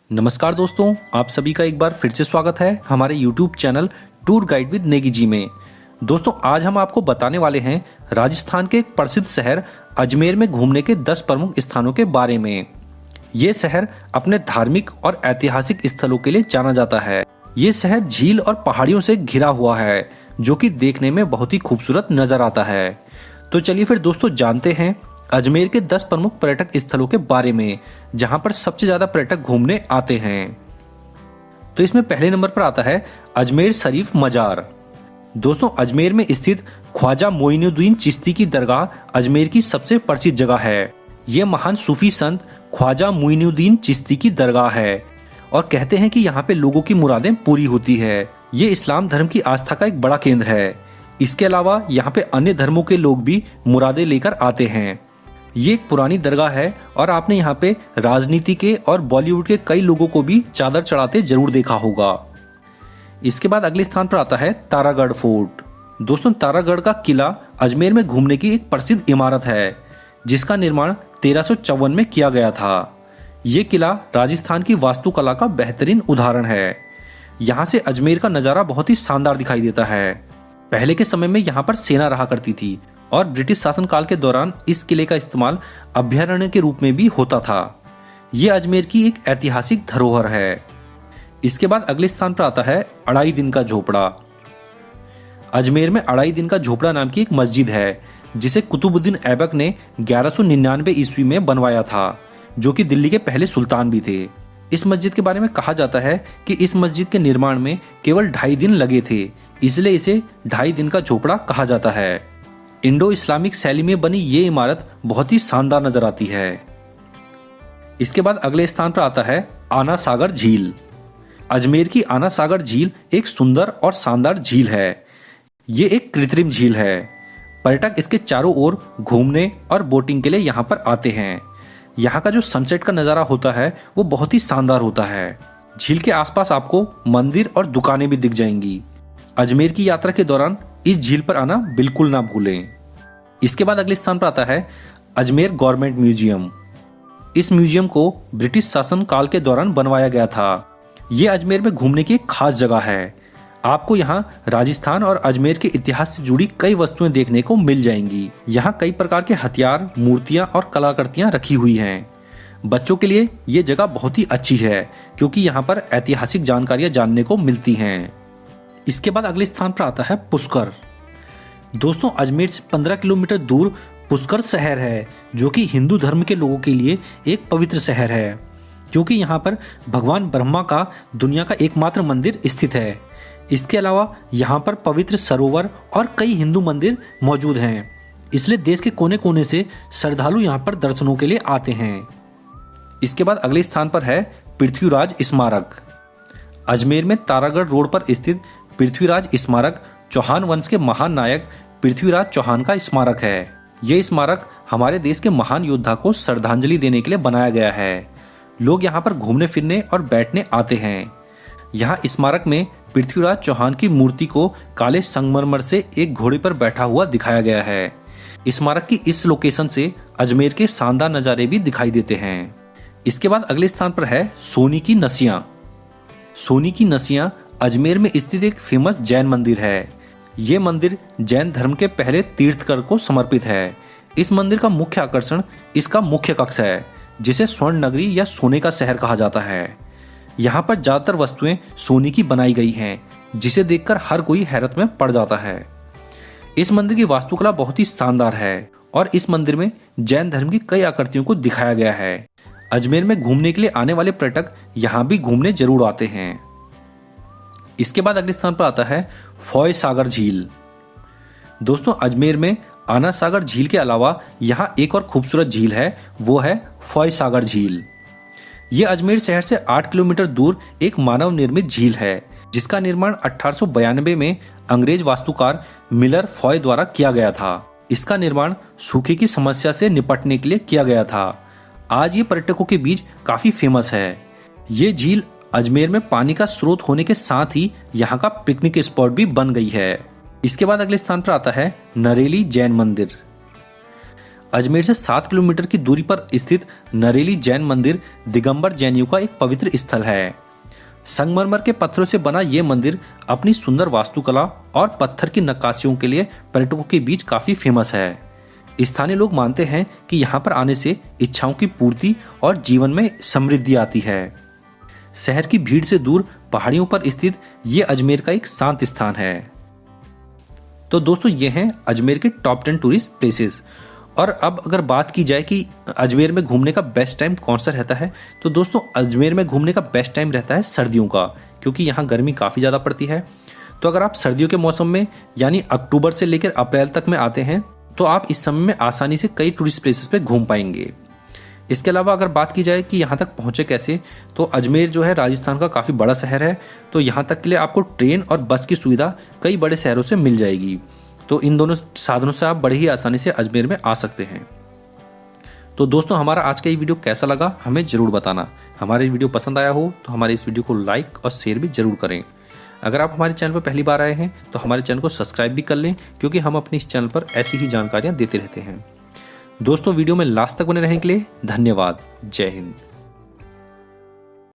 नमस्कार दोस्तों, आप सभी का एक बार फिर से स्वागत है हमारे YouTube channel tour guide with Negi ji में। दोस्तों, आज हम आपको बताने वाले हैं राजस्थान के एक प्रसिद्ध शहर अजमेर में घूमने के 10 प्रमुख स्थानों के बारे में। ये शहर अपने धार्मिक और ऐतिहासिक स्थलों के लिए जाना जाता है। ये शहर झील और पहाड़ियों से घिरा हुआ है, जो कि देखने में बहुत ही खूबसूरत नजर आता है। तो चलिए फिर दोस्तों जानते हैं अजमेर के 10 प्रमुख पर्यटक स्थलों के बारे में, जहां पर सबसे ज्यादा पर्यटक घूमने आते हैं। तो इसमें पहले नंबर पर आता है अजमेर शरीफ मजार। दोस्तों, अजमेर में स्थित ख्वाजा मोइनुद्दीन चिश्ती की दरगाह अजमेर की सबसे प्रसिद्ध जगह है। ये महान सूफी संत ख्वाजा मोइनुद्दीन चिश्ती की दरगाह है और कहते हैं कि यहाँ पे लोगों की मुरादें पूरी होती है। ये इस्लाम धर्म की आस्था का एक बड़ा केंद्र है। इसके अलावा यहाँ पे अन्य धर्मों के लोग भी मुरादें लेकर आते हैं। ये एक पुरानी दरगाह है और आपने यहाँ पे राजनीति के और बॉलीवुड के कई लोगों को भी चादर चढ़ाते जरूर देखा होगा। इसके बाद अगले स्थान पर आता है तारागढ़ फोर्ट। दोस्तों, तारागढ़ का किला अजमेर में घूमने की एक प्रसिद्ध इमारत है, जिसका निर्माण 1354 में किया गया था। ये किला राजस्थान की वास्तुकला का बेहतरीन उदाहरण है। यहाँ से अजमेर का नजारा बहुत ही शानदार दिखाई देता है। पहले के समय में यहाँ पर सेना रहा करती थी और ब्रिटिश शासनकाल के दौरान इस किले का इस्तेमाल अभ्यारण्य के रूप में भी होता था। ये अजमेर की एक ऐतिहासिक धरोहर है। इसके बाद अगले स्थान पर आता है अढ़ाई दिन का झोपड़ा। अजमेर में अढ़ाई दिन का झोपड़ा नाम की एक मस्जिद है, जिसे कुतुबुद्दीन ऐबक ने 1199 ईस्वी में बनवाया था, जो कि दिल्ली के पहले सुल्तान भी थे। इस मस्जिद के बारे में कहा जाता है कि इस मस्जिद के निर्माण में केवल 2.5 दिन लगे थे, इसलिए इसे 2.5 दिन का झोपड़ा कहा जाता है। इंडो इस्लामिक शैली में बनी ये इमारत बहुत ही शानदार नजर आती है। इसके बाद अगले स्थान पर आता है आना सागर झील। अजमेर की आना सागर झील एक सुंदर और शानदार झील है। ये एक कृत्रिम झील है। पर्यटक इसके चारों ओर घूमने और बोटिंग के लिए यहाँ पर आते हैं। यहाँ का जो सनसेट का नज़ारा होता है वो बहुत ही शानदार होता है। झील के आसपास आपको मंदिर और दुकानें भी दिख जाएंगी। अजमेर की यात्रा के दौरान इस झील पर आना बिल्कुल ना भूलें। इसके बाद अगले स्थान पर आता है अजमेर गवर्नमेंट म्यूजियम। इस म्यूजियम को ब्रिटिश शासन काल के दौरान बनवाया गया था। ये अजमेर में घूमने की एक खास जगह है। आपको यहाँ राजस्थान और अजमेर के इतिहास से जुड़ी कई वस्तुएं देखने को मिल जाएंगी। यहाँ कई प्रकार के हथियार, मूर्तियां और कलाकृतियां रखी हुई हैं। बच्चों के लिए ये जगह बहुत ही अच्छी है, क्योंकि यहाँ पर ऐतिहासिक जानकारियां जानने को मिलती हैं। इसके बाद अगले स्थान पर आता है पुष्कर। दोस्तों, अजमेर से 15 किलोमीटर दूर पुष्कर शहर है, जो कि हिंदू धर्म के लोगों के लिए एक पवित्र शहर है, क्योंकि यहाँ पर भगवान ब्रह्मा का दुनिया का एकमात्र मंदिर स्थित है। इसके अलावा यहाँ पर पवित्र सरोवर और कई हिंदू मंदिर मौजूद हैं, इसलिए देश के कोने कोने से श्रद्धालु यहाँ पर दर्शनों के लिए आते हैं। इसके बाद अगले स्थान पर है पृथ्वीराज स्मारक। अजमेर में तारागढ़ रोड पर स्थित पृथ्वीराज स्मारक चौहान वंश के महान नायक पृथ्वीराज चौहान का स्मारक है। यह स्मारक हमारे देश के महान योद्धा को श्रद्धांजलि देने के लिए बनाया गया है। लोग यहाँ पर घूमने फिरने और बैठने आते हैं। यहाँ स्मारक में पृथ्वीराज चौहान की मूर्ति को काले संगमरमर से एक घोड़े पर बैठा हुआ दिखाया गया है। स्मारक की इस लोकेशन से अजमेर के शानदार नज़ारे भी दिखाई देते हैं। इसके बाद अगले स्थान पर है सोनी की नसियां। सोनी की नसियां अजमेर में स्थित एक फेमस जैन मंदिर है। ये मंदिर जैन धर्म के पहले तीर्थकर को समर्पित है। इस मंदिर का मुख्य आकर्षण इसका मुख्य कक्ष है, जिसे स्वर्ण नगरी या सोने का शहर कहा जाता है। यहाँ पर ज्यादातर वस्तुएं सोने की बनाई गई हैं, जिसे देखकर हर कोई हैरत में पड़ जाता है। इस मंदिर की वास्तुकला बहुत ही शानदार है और इस मंदिर में जैन धर्म की कई आकृतियों को दिखाया गया है। अजमेर में घूमने के लिए आने वाले पर्यटक यहाँ भी घूमने जरूर आते हैं। इसके बाद अगले स्थान पर आता है फॉय सागर झील। दोस्तों, अजमेर में आना सागर झील के अलावा यहाँ एक और खूबसूरत झील है, वो है फॉय सागर झील। ये अजमेर शहर से 8 किलोमीटर दूर एक मानव निर्मित झील है, जिसका निर्माण 1892 में अंग्रेज वास्तुकार मिलर फॉय द्वारा किया गया था। इसका निर्माण सूखे की समस्या से निपटने के लिए किया गया था। आज ये पर्यटकों के बीच काफी फेमस है। ये झील अजमेर में पानी का स्रोत होने के साथ ही यहाँ का पिकनिक स्पॉट भी बन गई है। इसके बाद अगले स्थान पर आता है नरेली जैन मंदिर। अजमेर से 7 किलोमीटर की दूरी पर स्थित नरेली जैन मंदिर दिगंबर जैनियों का एक पवित्र स्थल है। संगमरमर के पत्थरों से बना ये मंदिर अपनी सुंदर वास्तुकला और पत्थर की नक्काशियों के लिए पर्यटकों के बीच काफी फेमस है। स्थानीय लोग मानते हैं कि यहाँ पर आने से इच्छाओं की पूर्ति और जीवन में समृद्धि आती है। शहर की भीड़ से दूर पहाड़ियों पर स्थित ये अजमेर का एक शांत स्थान है। तो दोस्तों ये हैं अजमेर के टॉप 10 टूरिस्ट प्लेसेस। और अब अगर बात की जाए कि अजमेर में घूमने का बेस्ट टाइम कौन सा रहता है, तो दोस्तों अजमेर में घूमने का बेस्ट टाइम रहता है सर्दियों का, क्योंकि यहाँ गर्मी काफ़ी ज़्यादा पड़ती है। तो अगर आप सर्दियों के मौसम में यानी अक्टूबर से लेकर अप्रैल तक में आते हैं तो आप इस समय में आसानी से कई टूरिस्ट प्लेसेस पे घूम पाएंगे। इसके अलावा अगर बात की जाए कि यहाँ तक पहुँचे कैसे, तो अजमेर जो है राजस्थान का काफ़ी बड़ा शहर है, तो यहाँ तक के लिए आपको ट्रेन और बस की सुविधा कई बड़े शहरों से मिल जाएगी। तो इन दोनों साधनों से आप बड़े ही आसानी से अजमेर में आ सकते हैं। तो दोस्तों हमारा आज का ये वीडियो कैसा लगा हमें ज़रूर बताना। हमारे वीडियो पसंद आया हो तो हमारे इस वीडियो को लाइक और शेयर भी ज़रूर करें। अगर आप हमारे चैनल पर पहली बार आए हैं तो हमारे चैनल को सब्सक्राइब भी कर लें, क्योंकि हम अपने इस चैनल पर ऐसी ही जानकारियाँ देते रहते हैं। दोस्तों वीडियो में लास्ट तक बने रहने के लिए धन्यवाद। जय हिंद।